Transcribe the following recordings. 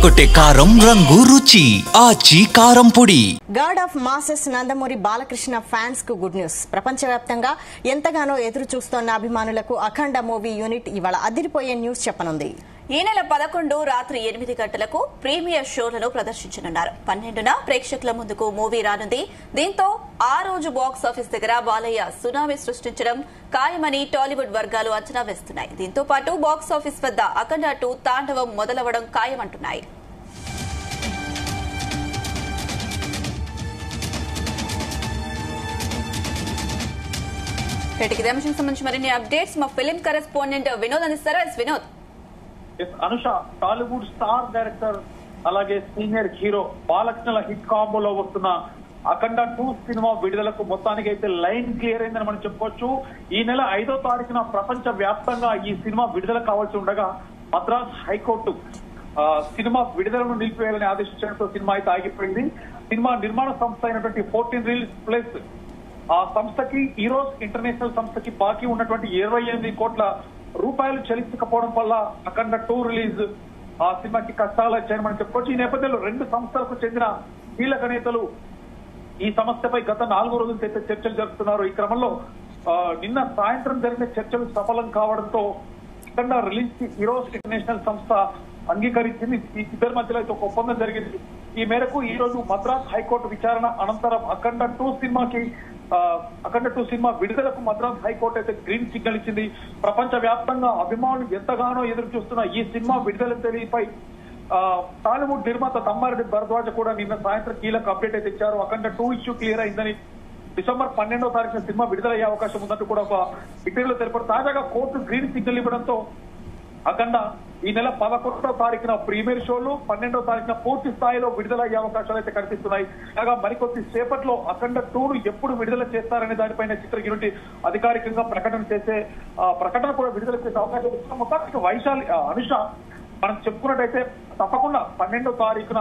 అదరగొట్టే కారం రంగు రుచి ఆచి కారం పొడి. God of masses Nandamuri Balakrishna fans కు గుడ్ న్యూస్. ప్రపంచవ్యాప్తంగా ఎంతగానో ఎదురు చూస్తోన్న అభిమానులకు అఖండ మూవీ యూనిట్ ఇవాళ అదిరిపోయే న్యూస్ చెప్పనుంది. ఈ నెల 11 రాత్రి 8 గంటలకు ప్రీమియర్ షోలను ప్రదర్శించనున్నారు. 12న ప్రేక్షకుల ముందుకు మూవీ రానుంది. దీంతో ఆ రోజు బాక్స్ ఆఫీస్ దగ్గర బాలయ్య సునామీ సృష్టించడం ఖాయమని టాలీవుడ్ వర్గాలు అంచనా వేస్తున్నాయి. దీంతో పాటు బాక్స్ ఆఫీస్ వద్ద అఖండ 2 తాండవం మొదలవడం ఖాయమంటున్నాయి. ఇదే అంశం సంబంధించి మరిన్ని అప్డేట్స్ మా ఫిలిం కరెస్పాండెంట్ వినోద్ అందిస్తారు. వినోద్, అనుష, టాలీవుడ్ స్టార్ డైరెక్టర్ అలాగే సీనియర్ హీరో బాలకృష్ణల హిట్ కాంబోలో వస్తున్న అఖండ 2 సినిమా విడుదలకు మొత్తానికి అయితే లైన్ క్లియర్ అయిందని మనం చెప్పుకోవచ్చు. ఈ నెల 5వ తారీఖున ప్రపంచ వ్యాప్తంగా ఈ సినిమా విడుదల కావాల్సి ఉండగా మద్రాస్ హైకోర్టు సినిమా విడుదలను నిలిపివేయాలని ఆదేశించడంతో సినిమా అయితే ఆగిపోయింది. సినిమా నిర్మాణ సంస్థ అయినటువంటి 14 రీల్స్ ప్లస్ ఆ సంస్థకి ఈరోజు ఇంటర్నేషనల్ సంస్థకి బాకీ ఉన్నటువంటి 28 కోట్ల రూపాయలు చెల్లించకపోవడం వల్ల అఖండ 2 రిలీజ్ ఆ సినిమాకి కష్టాలు వచ్చాయని మనం చెప్పుకోవచ్చు. ఈ నేపథ్యంలో 2 సంస్థలకు చెందిన కీలక నేతలు ఈ సమస్యపై గత 4 రోజుల క్రితం చర్చలు జరుపుతున్నారు. ఈ క్రమంలో నిన్న సాయంత్రం జరిగిన చర్చలు సఫలం కావడంతో అఖండ రిలీజ్ కి ఈరోజు ఇంటర్నేషనల్ సంస్థ అంగీకరించింది. ఈ ఇద్దరి మధ్యలో అయితే ఒక ఒప్పందం జరిగింది. ఈ మేరకు ఈ రోజు మద్రాస్ హైకోర్టు విచారణ అనంతరం అఖండ 2 సినిమా విడుదలకు మద్రాస్ హైకోర్టు అయితే గ్రీన్ సిగ్నల్ ఇచ్చింది. ప్రపంచ వ్యాప్తంగా అభిమానులు ఎంతగానో ఎదురు చూస్తున్న ఈ సినిమా విడుదల తేదీపై టాలీవుడ్ నిర్మాత తమ్మారెడ్డి భరద్వాజ కూడా నిన్న సాయంత్రం కీలక అప్డేట్ అయితే ఇచ్చారు. అఖండ 2 ఇష్యూ క్లియర్ అయిందని, డిసెంబర్ 12వ తారీఖున సినిమా విడుదలయ్యే అవకాశం ఉందంటూ కూడా ఒక ఇంటర్వ్యూలో తెలిపారు. తాజాగా కోర్టు గ్రీన్ సిగ్నల్ ఇవ్వడంతో అఖండ ఈ నెల 11వ తారీఖున ప్రీమియర్ షోలు, 12వ తారీఖున పూర్తి స్థాయిలో విడుదలయ్యే అవకాశాలు అయితే కనిపిస్తున్నాయి. కాగా మరికొద్ది సేపట్లో అఖండ 2ను ఎప్పుడు విడుదల చేస్తారనే దానిపైన చిత్ర యూనిట్ అధికారికంగా ప్రకటన చేసే ప్రకటన కూడా విడుదల చేసే అవకాశం ఉంది. మొత్తానికి వైశాలి అనుష మనం చెప్పుకున్నట్టయితే తప్పకుండా 12వ తారీఖున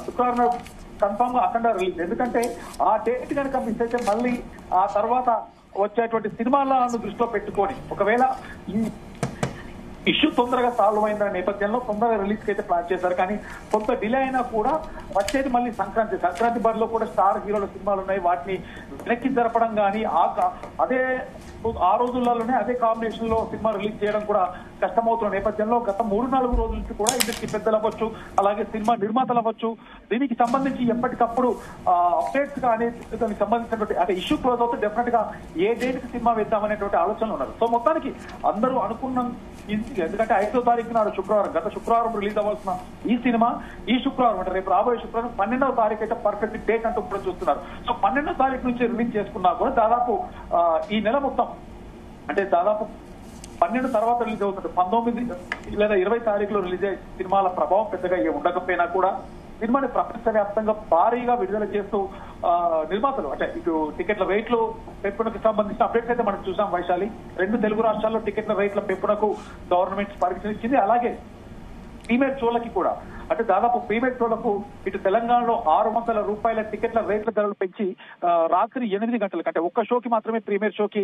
శుక్రవారం కన్ఫామ్ గా అఖండ రిలీజ్. ఎందుకంటే ఆ డేట్ కనుక మిస్ అయితే మళ్ళీ ఆ తర్వాత వచ్చేటువంటి సినిమాలను దృష్టిలో పెట్టుకొని ఒకవేళ ఈ ఇష్యూ తొందరగా సాల్వ్ అయిన నేపథ్యంలో తొందరగా రిలీజ్ కి అయితే ప్లాన్ చేశారు. కానీ కొంత డిలే అయినా కూడా వచ్చేది మళ్ళీ సంక్రాంతి బరిలో కూడా స్టార్ హీరోల సినిమాలు ఉన్నాయి. వాటిని వెనక్కి జరపడం కానీ అదే ఆ రోజుల్లోనే అదే కాంబినేషన్ లో సినిమా రిలీజ్ చేయడం కూడా కష్టమవుతున్న నేపథ్యంలో గత 3-4 రోజుల నుంచి కూడా ఇండస్ట్రీ పెద్దలు అవ్వచ్చు, అలాగే సినిమా నిర్మాతలు అవ్వచ్చు, దీనికి సంబంధించి ఎప్పటికప్పుడు అప్డేట్స్ కానీ దానికి సంబంధించినటువంటి అంటే ఇష్యూ క్లోజ్ అవుతే డెఫినెట్ గా ఏ డేట్ కి సినిమా వేద్దామనేటువంటి ఆలోచనలు ఉన్నారు. సో మొత్తానికి అందరూ అనుకున్న ఎందుకంటే 5వ తారీఖు నాడు గత శుక్రవారం రిలీజ్ అవ్వాల్సిన ఈ సినిమా ఈ శుక్రవారం అంటే రేపు రాబోయే శుక్రవారం 12వ తారీఖు అయితే పర్ఫెక్ట్ డేట్ అంటూ కూడా చూస్తున్నారు. సో 12వ తారీఖు నుంచి రిలీజ్ చేసుకున్నా కూడా దాదాపు ఈ నెల మొత్తం అంటే దాదాపు 12 తర్వాత రిలీజ్ అవుతుంది. 19 లేదా 20 తారీఖులో రిలీజ్ అయ్యే సినిమాల ప్రభావం పెద్దగా ఉండకపోయినా కూడా సినిమాని ప్రపంచవ్యాప్తంగా భారీగా విడుదల చేస్తూ నిర్మాతలు అంటే ఇటు టికెట్ల రేట్లు పెంపునకు సంబంధించిన అప్డేట్స్ అయితే మనం చూసాం. వైశాలి 2 తెలుగు రాష్ట్రాల్లో టికెట్ల రేట్ల పెంపునకు గవర్నమెంట్ పర్మిషన్ ఇచ్చింది. అలాగే ప్రీమియర్ షోలకి కూడా అంటే దాదాపు ప్రీమియర్ షోలకు ఇటు తెలంగాణలో 600 రూపాయల టికెట్ల రేట్ల ధరలు పెంచి రాత్రి 8 గంటలకు అంటే ఒక్క షోకి మాత్రమే ప్రీమియర్ షోకి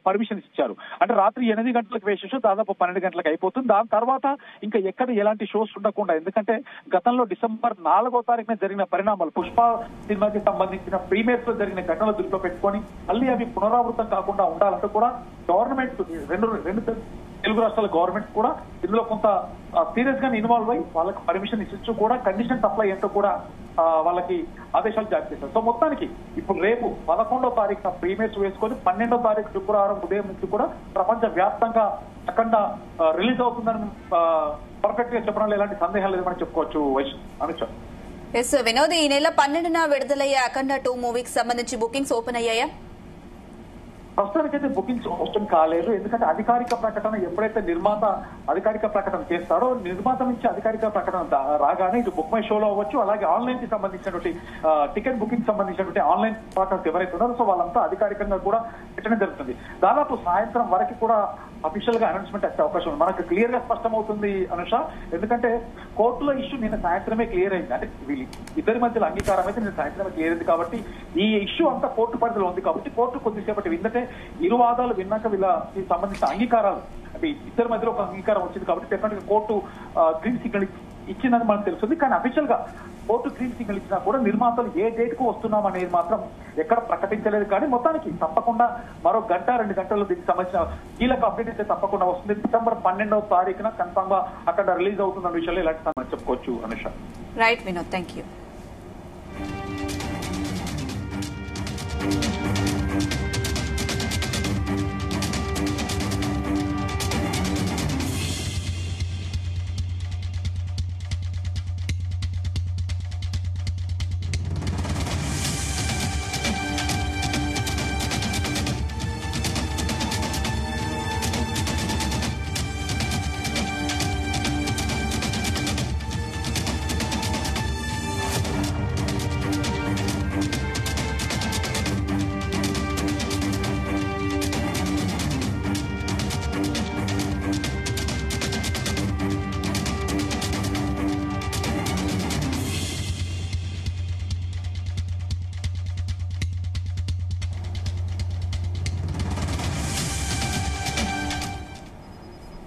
పర్మిషన్ ఇచ్చారు. అంటే రాత్రి 8 గంటలకు వేసే షో దాదాపు 12 గంటలకు అయిపోతుంది. దాని తర్వాత ఇంకా ఎక్కడ ఎలాంటి షోస్ ఉండకుండా, ఎందుకంటే గతంలో డిసెంబర్ 4వ తారీఖున జరిగిన పరిణామాలు పుష్ప సినిమాకి సంబంధించిన ప్రీమియర్స్ లో జరిగిన ఘటనలు దృష్టిలో పెట్టుకొని మళ్ళీ అవి పునరావృతం కాకుండా ఉండాలంటూ కూడా గవర్నమెంట్ రెండు తెలుగు రాష్ట్రాల గవర్నమెంట్ కూడా ఇందులో కొంత సీరియస్ గా ఇన్వాల్వ్ అయ్యి వాళ్ళకి పర్మిషన్ ఇచ్చు కూడా కండిషన్ అప్లై ఏంటో కూడా వాళ్ళకి ఆదేశాలు జారీ చేశారు. సో మొత్తానికి ఇప్పుడు రేపు 11వ తారీఖున ప్రీమియర్స్ వేసుకొని 12వ తారీఖు శుక్రవారం ఉదయం నుంచి కూడా ప్రపంచ వ్యాప్తంగా అఖండ రిలీజ్ అవుతుందని పర్ఫెక్ట్ గా చెప్పడంలో ఎలాంటి సందేహాలు లేదని చెప్పుకోవచ్చు. అనుష, వినోద్, ఈ నెల 12న విడుదలయ్యే అఖండ 2 మూవీకి సంబంధించి బుకింగ్స్ ఓపెన్ అయ్యాయా? ప్రస్తుతానికైతే బుకింగ్స్ ఓపెన్ కాలేదు. ఎందుకంటే అధికారిక ప్రకటన ఎప్పుడైతే నిర్మాత అధికారిక ప్రకటన చేస్తారో నిర్మాత నుంచి అధికారిక ప్రకటన రాగానే ఇటు బుక్ మై షోలో అవ్వచ్చు, అలాగే ఆన్లైన్ కి సంబంధించినటువంటి టికెట్ బుకింగ్ సంబంధించినటువంటి ఆన్లైన్ పార్ట్నర్స్ ఎవరైతే ఉన్నారో సో వాళ్ళంతా అధికారికంగా కూడా పెట్టడం జరుగుతుంది. దాదాపు సాయంత్రం వరకు కూడా అఫీషియల్ గా అనౌన్స్మెంట్ వచ్చే అవకాశం ఉంది. మనకు క్లియర్ గా స్పష్టమవుతుంది అనుష. ఎందుకంటే కోర్టులో ఇష్యూ నిన్న సాయంత్రమే క్లియర్ అయింది. అంటే వీళ్ళు ఇద్దరి మధ్యలో అంగీకారం అయితే నిన్న సాయంత్రమే క్లియర్ అయింది కాబట్టి ఈ ఇష్యూ అంతా కోర్టు పరిధిలో ఉంది కాబట్టి కోర్టు కొద్దిసేపటి విందటే ఇరు వాదాలు విన్నాక వీళ్ళకి సంబంధించిన అంగీకారాలు అంటే ఇద్దరి మధ్యలో ఒక అంగీకారం వచ్చింది కాబట్టి డెఫినెట్ గా కోర్టు గ్రీన్ సిగ్నల్ ఇచ్చిందని మనకు తెలుస్తుంది. కానీ అఫీషియల్ గా కోర్టు గ్రీన్ సిగ్నల్ ఇచ్చినా కూడా నిర్మాతలు ఏ డేట్ కు వస్తున్నాం అనేది మాత్రం ఎక్కడ ప్రకటించలేదు. కానీ మొత్తానికి తప్పకుండా మరో గంట 2 గంటల్లో దీనికి సంబంధించిన కీలక అప్డేట్ అయితే తప్పకుండా వస్తుంది. డిసెంబర్ 12వ తారీఖున కన్ఫర్మ్ గా అక్కడ రిలీజ్ అవుతున్న విషయంలో ఇలాంటి చెప్పుకోవచ్చు Anusha. Right Vinod, thank you.